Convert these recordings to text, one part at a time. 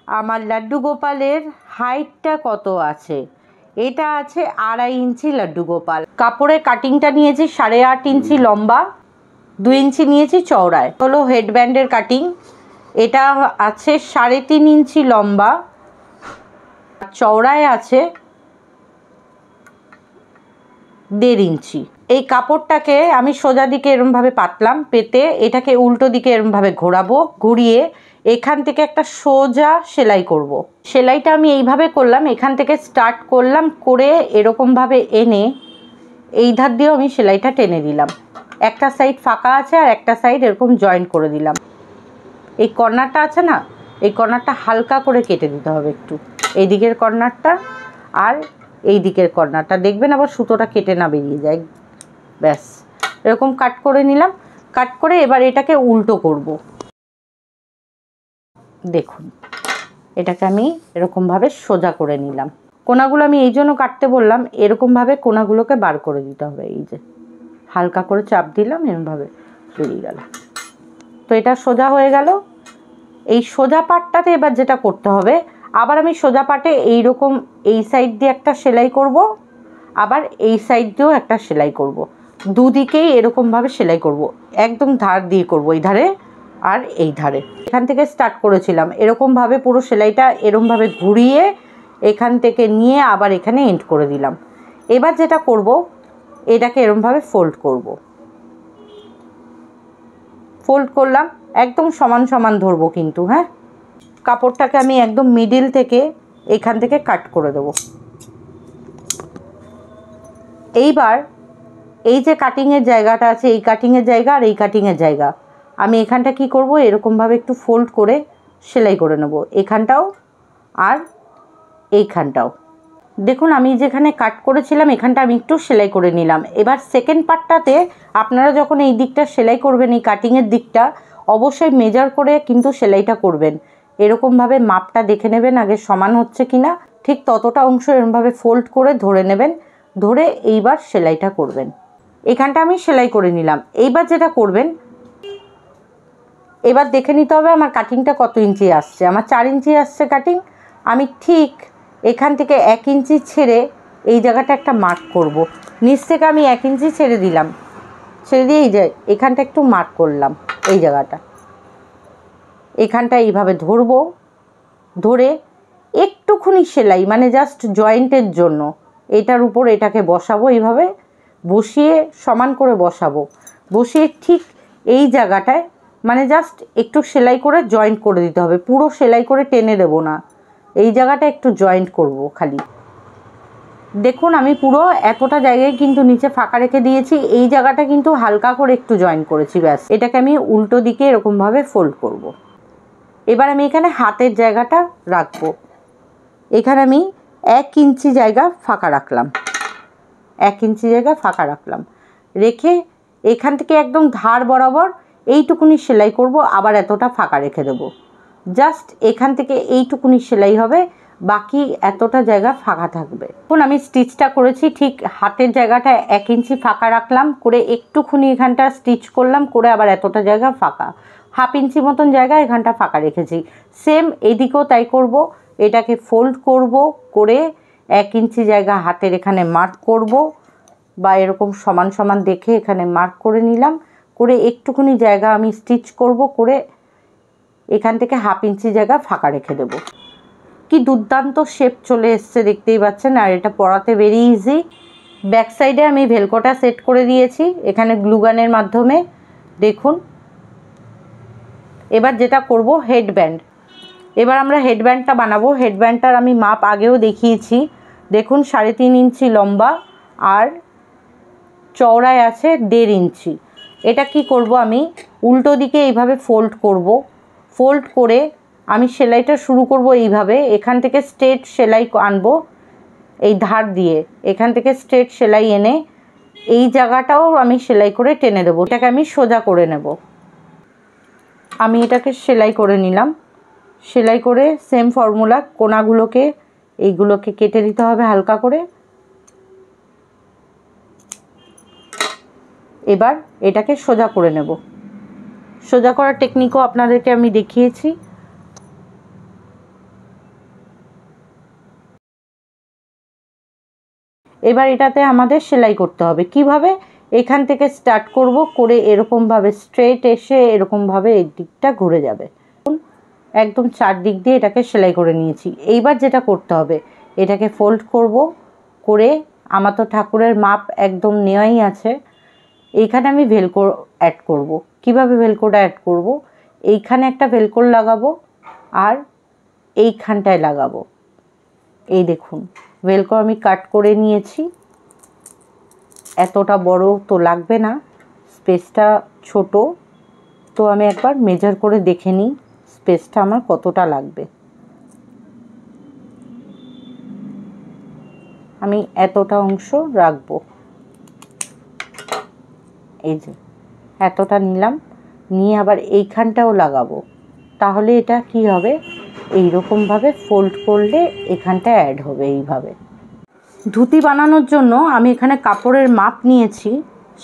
আমার লাড্ডু গোপালের হাইটটা কত আছে? এটা আছে 2.5 ইঞ্চি লাড্ডু গোপাল। কাপড়ের কাটিংটা নিয়েছি 8.5 ইঞ্চি লম্বা, 2 ইঞ্চি নিয়েছি চওড়ায়। হলো হেডব্যান্ডের কাটিং, এটা আছে 3.5 ইঞ্চি লম্বা, চওড়ায় আছে 1.5 ইঞ্চি। এই কাপড়টাকে আমি সোজা দিকে এরমভাবে পাতলাম, পেতে এটাকে উল্টো দিকে এরমভাবে ঘোরাবো, ঘুরিয়ে এখান থেকে একটা সোজা সেলাই করব। সেলাইটা আমি এইভাবে করলাম, এখান থেকে স্টার্ট করলাম, করে এরকমভাবে এনে এই ধার দিয়েও আমি সেলাইটা টেনে দিলাম। একটা সাইড ফাঁকা আছে আর একটা সাইড এরকম জয়েন্ট করে দিলাম। এই কর্নারটা আছে না, এই কর্নারটা হালকা করে কেটে দিতে হবে একটু, এই দিকের কর্নারটা আর এই দিকের কর্নারটা, দেখবেন আবার সুতোটা কেটে না বেরিয়ে যায়। ব্যাস এরকম কাট করে নিলাম। কাট করে এবার এটাকে উল্টো করব। দেখুন এটাকে আমি এরকমভাবে সোজা করে নিলাম। কোনাগুলো আমি এই জন্য কাটতে বললাম, এরকমভাবে কোনাগুলোকে বার করে দিতে হবে। এই যে হালকা করে চাপ দিলাম, এরকমভাবে বেরিয়ে গেল। তো এটা সোজা হয়ে গেল। এই সোজা পাটটাতে এবার যেটা করতে হবে, আবার আমি সোজা পাটে এইরকম এই সাইড দিয়ে একটা সেলাই করব, আবার এই সাইড দিয়েও একটা সেলাই করব। দুদিকেই এরকমভাবে সেলাই করব, একদম ধার দিয়ে করব, এই ধারে আর এই ধারে। এখান থেকে স্টার্ট করেছিলাম এরকমভাবে, পুরো সেলাইটা এরকমভাবে ঘুরিয়ে এখান থেকে নিয়ে আবার এখানে এন্ড করে দিলাম। এবার যেটা করব, এটাকে এরকমভাবে ফোল্ড করব। ফোল্ড করলাম, একদম সমান সমান ধরবো কিন্তু, হ্যাঁ। কাপড়টাকে আমি একদম মিডিল থেকে এখান থেকে কাট করে দেব। এইবার এই যে কাটিংয়ের জায়গাটা আছে, এই কাটিংয়ের জায়গা আর এই কাটিংয়ের জায়গা, আমি এখানটা কি করব, এরকমভাবে একটু ফোল্ড করে সেলাই করে নেব, এখানটাও আর এইখানটাও। দেখুন আমি যেখানে কাট করেছিলাম এখানটা আমি একটু সেলাই করে নিলাম। এবার সেকেন্ড পার্টটাতে আপনারা যখন এই দিকটা সেলাই করবেন, এই কাটিংয়ের দিকটা অবশ্যই মেজার করে কিন্তু সেলাইটা করবেন। এরকমভাবে মাপটা দেখে নেবেন আগে সমান হচ্ছে কিনা, ঠিক ততটা অংশ এরকমভাবে ফোল্ড করে ধরে নেবেন, ধরে এইবার সেলাইটা করবেন। এখানটা আমি সেলাই করে নিলাম। এইবার যেটা করবেন, এবার দেখে নিতে হবে আমার কাটিংটা কত ইঞ্চি আসছে। আমার 4 ইঞ্চি আসছে কাটিং। আমি ঠিক এখান থেকে 1 ইঞ্চি ছেড়ে এই জায়গাটা একটা মার্ক করব। নিচ থেকে আমি 1 ইঞ্চি ছেড়ে দিলাম, ছেড়ে দিয়ে এই যে এখানটা একটু মার্ক করলাম, এই জায়গাটা এখানটা এইভাবে ধরবো, ধরে একটুখানি সেলাই মানে জাস্ট জয়েন্টের জন্য এটার উপর এটাকে বসাবো, এইভাবে বসিয়ে সমান করে বসাবো। বসিয়ে ঠিক এই জায়গাটায় মানে জাস্ট একটু সেলাই করে জয়েন্ট করে দিতে হবে, পুরো সেলাই করে টেনে দেবো না, এই জায়গাটা একটু জয়েন্ট করব খালি। দেখুন আমি পুরো এতটা জায়গায় কিন্তু নিচে ফাঁকা রেখে দিয়েছি, এই জায়গাটা কিন্তু হালকা করে একটু জয়েন্ট করেছি। ব্যাস এটাকে আমি উল্টো দিকে এরকমভাবে ফোল্ড করব। এবার আমি এখানে হাতের জায়গাটা রাখবো, এখানে আমি 1 ইঞ্চি জায়গা ফাঁকা রাখলাম, 1 ইঞ্চি জায়গা ফাঁকা রাখলাম, রেখে এখান থেকে একদম ধার বরাবর এইটুকুনি সেলাই করব, আবার এতটা ফাঁকা রেখে দেবো। জাস্ট এখান থেকে এইটুকুনি সেলাই হবে, বাকি এতটা জায়গা ফাঁকা থাকবে। এখন আমি স্টিচটা করেছি, ঠিক হাতের জায়গাটা 1 ইঞ্চি ফাঁকা রাখলাম, করে একটুখানি এখানটা স্টিচ করলাম, করে আবার এতটা জায়গা ফাঁকা, 1/2 ইঞ্চি মতন জায়গা এখানটা ফাঁকা রেখেছি। সেম এদিকেও তাই করব। এটাকে ফোল্ড করব, করে 1 ইঞ্চি জায়গা হাতের এখানে মার্ক করব, বা এরকম সমান সমান দেখে এখানে মার্ক করে নিলাম, করে একটুখানি জায়গা আমি স্টিচ করব, করে এখান থেকে 1/2 ইঞ্চি জায়গা ফাঁকা রেখে দেব। কি দুর্দান্ত শেপ চলে এসছে দেখতেই পাচ্ছেন, আর এটা পরাতে ভেরি ইজি। ব্যাক সাইডে আমি ভেলকোটা সেট করে দিয়েছি এখানে গ্লুগানের মাধ্যমে, দেখুন। এবার যেটা করব, হেডব্যান্ড। এবার আমরা হেডব্যান্ডটা বানাবো। হেডব্যান্ডটার আমি মাপ আগেও দেখিয়েছি, দেখুন 3.5 ইঞ্চি লম্বা আর চওড়ায় আছে 1.5 ইঞ্চি। এটা কি করব, আমি উল্টো দিকে এইভাবে ফোল্ড করব, ফোল্ড করে আমি সেলাইটা শুরু করব এইভাবে, এখান থেকে স্ট্রেট সেলাই আনবো, এই ধার দিয়ে এখান থেকে স্ট্রেট সেলাই এনে এই জায়গাটাও আমি সেলাই করে টেনে দেবো। এটাকে আমি সোজা করে নেব। আমি এটাকে সেলাই করে নিলাম, সেলাই করে সেম ফর্মুলা, কোনাগুলোকে এইগুলোকে কেটে দিতে হবে হালকা করে। এবার এটাকে সোজা করে নেব। সোজা করার টেকনিকও আপনাদেরকে আমি দেখিয়েছি। এবার এটাতে আমাদের সেলাই করতে হবে। কিভাবে? এখান থেকে স্টার্ট করব, করে এরকমভাবে স্ট্রেট এসে এরকমভাবে এই দিকটা ঘুরে যাবে। একদম চারদিক দিয়ে এটাকে সেলাই করে নিয়েছি। এইবার যেটা করতে হবে, এটাকে ফোল্ড করব, করে আমার তো ঠাকুরের মাপ একদম নেওয়াই আছে। এইখানে আমি ভেলকো অ্যাড করব। কিভাবে ভেলকোটা অ্যাড করব? এইখানে একটা ভেলকোর লাগাবো আর এইখানটায় লাগাবো। এই দেখুন, ভেলকো আমি কাট করে নিয়েছি। এতটা বড় তো লাগবে না, স্পেসটা ছোট, তো আমি একবার মেজার করে দেখে নিই স্পেসটা আমার কতটা লাগবে। আমি এতটা অংশ রাখবো, এই যে এতটা নিলাম, নিয়ে আবার এইখানটাও লাগাবো। তাহলে এটা কি হবে, এইরকমভাবে ফোল্ড করলে এখানটা অ্যাড হবে। এইভাবে ধুতি বানানোর জন্য আমি এখানে কাপড়ের মাপ নিয়েছি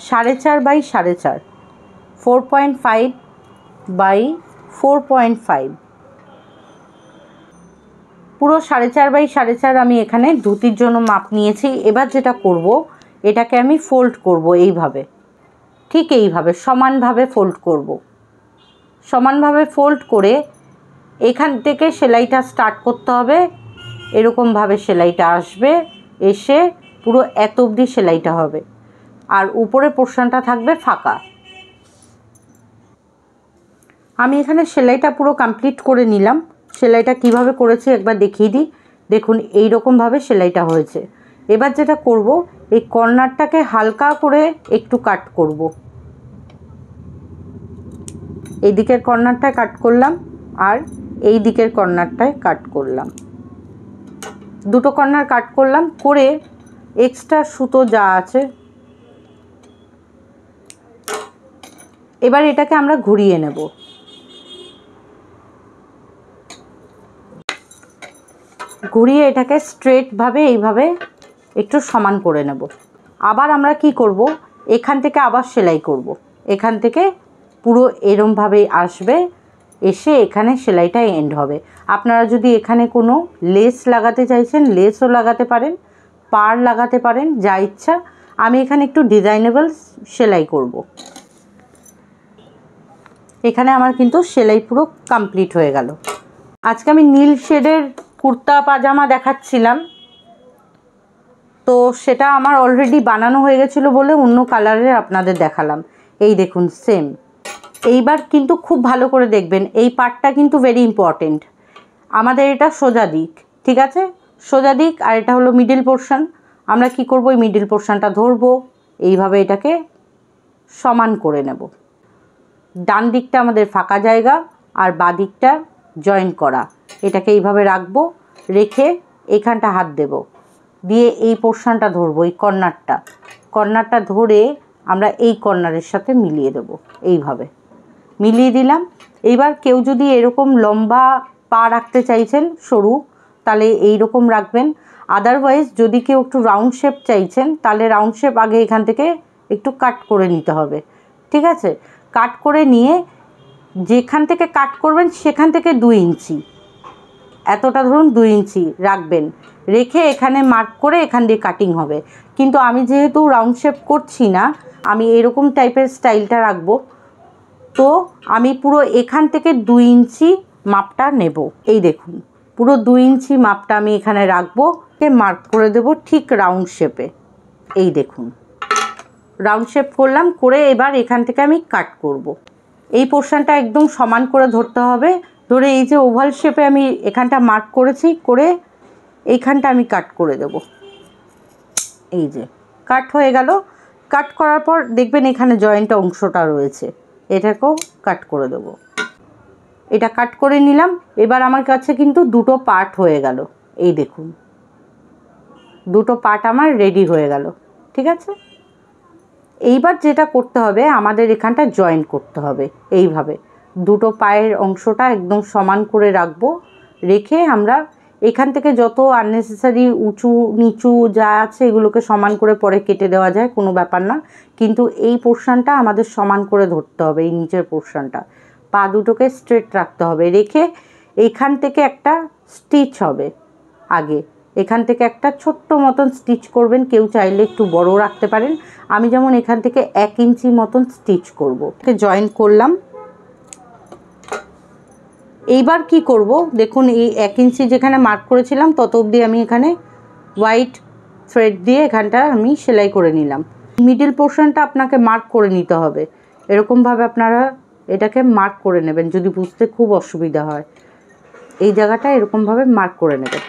4.5 বাই 4.5, 4.5 বাই 4.5, পুরো 4.5 বাই 4.5 আমি এখানে ধুতির জন্য মাপ নিয়েছি। এবার যেটা করব, এটাকে আমি ফোল্ড করব এইভাবে, ঠিক এইভাবে সমানভাবে ফোল্ড করব। সমানভাবে ফোল্ড করে এখান থেকে সেলাইটা স্টার্ট করতে হবে। এরকমভাবে সেলাইটা আসবে, এসে পুরো এত অবধি সেলাইটা হবে, আর উপরে পোর্শনটা থাকবে ফাঁকা। আমি এখানে সেলাইটা পুরো কমপ্লিট করে নিলাম। সেলাইটা কিভাবে করেছি একবার দেখিয়ে দিই। দেখুন এইরকমভাবে সেলাইটা হয়েছে। এবার যেটা করব, এই কর্নারটাকে হালকা করে একটু কাট করব। এই দিকের কর্নারটায় কাট করলাম আর এই দিকের কর্নারটায় কাট করলাম, দুটো কর্নার কাট করলাম। করে এক্সট্রা সুতো যা আছে, এবার এটাকে আমরা ঘুরিয়ে নেব। ঘুরিয়ে এটাকে স্ট্রেটভাবে এইভাবে একটু সমান করে নেব। আবার আমরা কি করব, এখান থেকে আবার সেলাই করব। এখান থেকে পুরো এরমভাবেই আসবে, এসে এখানে সেলাইটা এন্ড হবে। আপনারা যদি এখানে কোনো লেস লাগাতে চাইছেন, লেসও লাগাতে পারেন, পার লাগাতে পারেন, যা ইচ্ছা। আমি এখানে একটু ডিজাইনেবল সেলাই করব। এখানে আমার কিন্তু সেলাই পুরো কমপ্লিট হয়ে গেল। আজকে আমি নীল শেডের কুর্তা পাজামা দেখাচ্ছিলাম, তো সেটা আমার অলরেডি বানানো হয়ে গেছিলো বলে অন্য কালারের আপনাদের দেখালাম। এই দেখুন সেম। এইবার কিন্তু খুব ভালো করে দেখবেন, এই পার্টটা কিন্তু ভেরি ইম্পর্টেন্ট। আমাদের এটা সোজা দিক, ঠিক আছে, সোজা দিক, আর এটা হলো মিডিল পোর্শন। আমরা কি করব, এই মিডিল পোর্শনটা ধরবো, এইভাবে এটাকে সমান করে নেব। ডান দিকটা আমাদের ফাঁকা জায়গা আর বাঁ দিকটা জয়েন করা। এটাকে এইভাবে রাখবো, রেখে এখানটা হাত দেব, দিয়ে এই পোর্শনটা ধরবো, এই কর্নারটা ধরে আমরা এই কর্নারের সাথে মিলিয়ে দেব। এইভাবে মিলিয়ে দিলাম। এইবার কেউ যদি এরকম লম্বা পা রাখতে চাইছেন সরু, তাহলে এই রকম রাখবেন। আদারওয়াইজ যদি কেউ একটু রাউন্ড শেপ চাইছেন, তাহলে রাউন্ড শেপ আগে এখান থেকে একটু কাট করে নিতে হবে, ঠিক আছে। কাট করে নিয়ে যেখান থেকে কাট করবেন সেখান থেকে 2 ইঞ্চি, এতটা ধরুন 2 ইঞ্চি রাখবেন, রেখে এখানে মার্ক করে এখান দিয়ে কাটিং হবে। কিন্তু আমি যেহেতু রাউন্ড শেপ করছি না, আমি এরকম টাইপের স্টাইলটা রাখবো, তো আমি পুরো এখান থেকে 2 ইঞ্চি মাপটা নেব। এই দেখুন পুরো 2 ইঞ্চি মাপটা আমি এখানে রাখবো, মার্ক করে দেব ঠিক রাউন্ড শেপে। এই দেখুন রাউন্ড শেপ করলাম, করে এবার এখান থেকে আমি কাট করব। এই পোর্শনটা একদম সমান করে ধরতে হবে, ধরে এই যে ওভাল শেপে আমি এখানটা মার্ক করেছি, করে এইখানটা আমি কাট করে দেব। এই যে কাট হয়ে গেল। কাট করার পর দেখবেন এখানে জয়েন্ট অংশটা রয়েছে, এটাকেও কাট করে দেব। এটা কাট করে নিলাম। এবার আমার কাছে কিন্তু দুটো পার্ট হয়ে গেল। এই দেখুন দুটো পার্ট আমার রেডি হয়ে গেল, ঠিক আছে। এইবার যেটা করতে হবে, আমাদের এখানটা জয়েন্ট করতে হবে। এইভাবে দুটো পায়ের অংশটা একদম সমান করে রাখবো, রেখে আমরা এখান থেকে যত আননেসেসারি উঁচু নিচু যা আছে এগুলোকে সমান করে পরে কেটে দেওয়া যায়, কোনো ব্যাপার না। কিন্তু এই পোর্শনটা আমাদের সমান করে ধরতে হবে, এই নিচের পোর্শনটা। পা দুটোকে স্ট্রেট রাখতে হবে, রেখে এইখান থেকে একটা স্টিচ হবে আগে, এখান থেকে একটা ছোট্ট মতন স্টিচ করবেন, কেউ চাইলে একটু বড় রাখতে পারেন। আমি যেমন এখান থেকে 1 ইঞ্চি মতন স্টিচ করব, জয়েন করলাম। এইবার কি করব, দেখুন এই 1 ইঞ্চি যেখানে মার্ক করেছিলাম তত অবধি আমি এখানে হোয়াইট থ্রেড দিয়ে এখানটা আমি সেলাই করে নিলাম। মিডল পোর্শনটা আপনাকে মার্ক করে নিতে হবে, এরকমভাবে আপনারা এটাকে মার্ক করে নেবেন যদি বুঝতে খুব অসুবিধা হয়। এই জায়গাটা এরকমভাবে মার্ক করে নেবেন।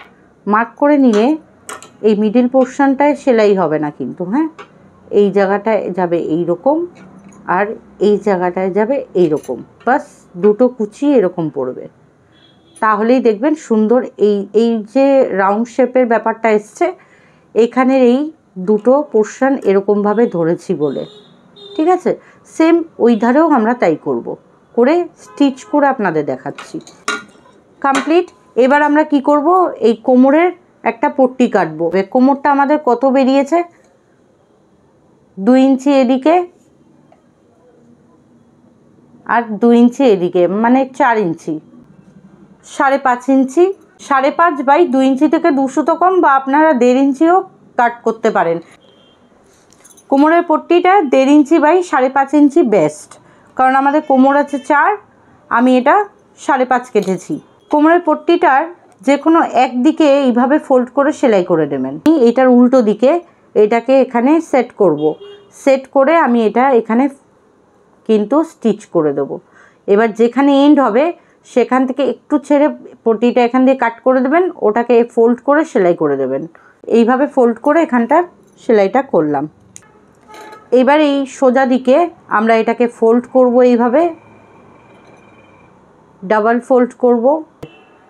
মার্ক করে নিয়ে এই মিডল পোর্শনটায় সেলাই হবে না কিন্তু, হ্যাঁ, এই জায়গাটায় যাবে এই রকম আর এই জায়গাটায় যাবে এই রকম, বাস দুটো কুচি এরকম পড়বে, তাহলেই দেখবেন সুন্দর এই যে রাউন্ড শেপের ব্যাপারটা এসছে এখানের এই দুটো পোর্শন এরকমভাবে ধরেছি বলে। ঠিক আছে, সেম ওই ধারেও আমরা তাই করব, করে স্টিচ করে আপনাদের দেখাচ্ছি। কমপ্লিট। এবার আমরা কি করব, এই কোমরের একটা পট্টি কাটবো। কোমরটা আমাদের কত বেরিয়েছে, 2 ইঞ্চি এদিকে আর 2 ইঞ্চি এদিকে, মানে 4 ইঞ্চি, 5.5 ইঞ্চি, 5.5 বাই 2 ইঞ্চি থেকে 200 কম, বা আপনারা 1.5 ইঞ্চিও কাট করতে পারেন। কোমরের পট্টিটা 1.5 ইঞ্চি বাই 5.5 ইঞ্চি বেস্ট, কারণ আমাদের কোমর আছে 4, আমি এটা 5.5 কেটেছি। কোমরের পট্টিটার যে কোনো একদিকে এইভাবে ফোল্ড করে সেলাই করে দেবেন। এটার উল্টো দিকে এটাকে এখানে সেট করব, সেট করে আমি এটা এখানে কিন্তু স্টিচ করে দেব। এবার যেখানে এন্ড হবে সেখান থেকে একটু ছেড়ে পট্টিটা এখান দিয়ে কাট করে দেবেন, ওটাকে ফোল্ড করে সেলাই করে দেবেন। এইভাবে ফোল্ড করে এখানটার সেলাইটা করলাম। এবার এই সোজা দিকে আমরা এটাকে ফোল্ড করব, এইভাবে ডাবল ফোল্ড করব,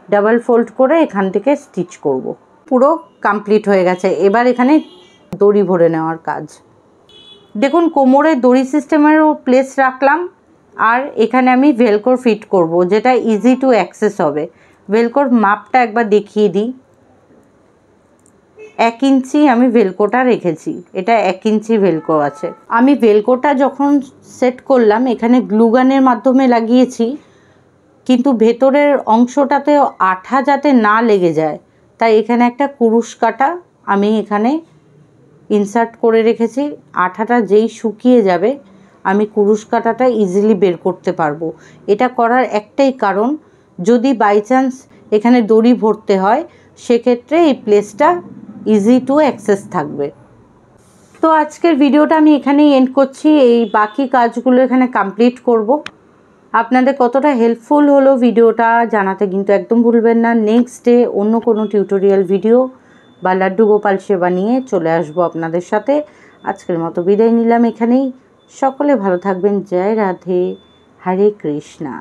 ডাবল ফোল্ড করে এখান থেকে স্টিচ করব। পুরো কমপ্লিট হয়ে গেছে। এবার এখানে দড়ি ভরে নেওয়ার কাজ। দেখুন কোমরে দড়ি সিস্টেমেরও প্লেস রাখলাম, আর এখানে আমি ভেলক্রো ফিট করব, যেটা ইজি টু অ্যাক্সেস হবে। ভেলক্রোর মাপটা একবার দেখিয়ে দিই। 1 ইঞ্চি আমি ভেলক্রোটা রেখেছি, এটা 1 ইঞ্চি ভেলক্রো আছে। আমি ভেলক্রোটা যখন সেট করলাম এখানে গ্লুগানের মাধ্যমে লাগিয়েছি, কিন্তু ভেতরের অংশটাতে আঠা যাতে না লেগে যায় তাই এখানে একটা কুরুশ কাটা আমি এখানে ইনসার্ট করে রেখেছি। আঠাটা যেই শুকিয়ে যাবে আমি কুরুশ কাটাটা ইজিলি বের করতে পারবো। এটা করার একটাই কারণ, যদি বাই চান্স এখানে দড়ি ভরতে হয় সেক্ষেত্রে এই প্লেসটা ইজি টু অ্যাক্সেস থাকবে। তো আজকের ভিডিওটা আমি এখানেই এন্ড করছি। এই বাকি কাজগুলো এখানে কমপ্লিট করব। আপনাদের কতটা হেল্পফুল হলো ভিডিওটা জানাতে কিন্তু একদম ভুলবেন না। নেক্সট ডে অন্য কোনো টিউটোরিয়াল ভিডিও বা লাড্ডু গোপাল সেবা নিয়ে চলে আসবো আপনাদের সাথে। আজকের মতো বিদায় নিলাম এখানেই। সকলে ভালো থাকবেন। জয় রাধে, হরে কৃষ্ণা।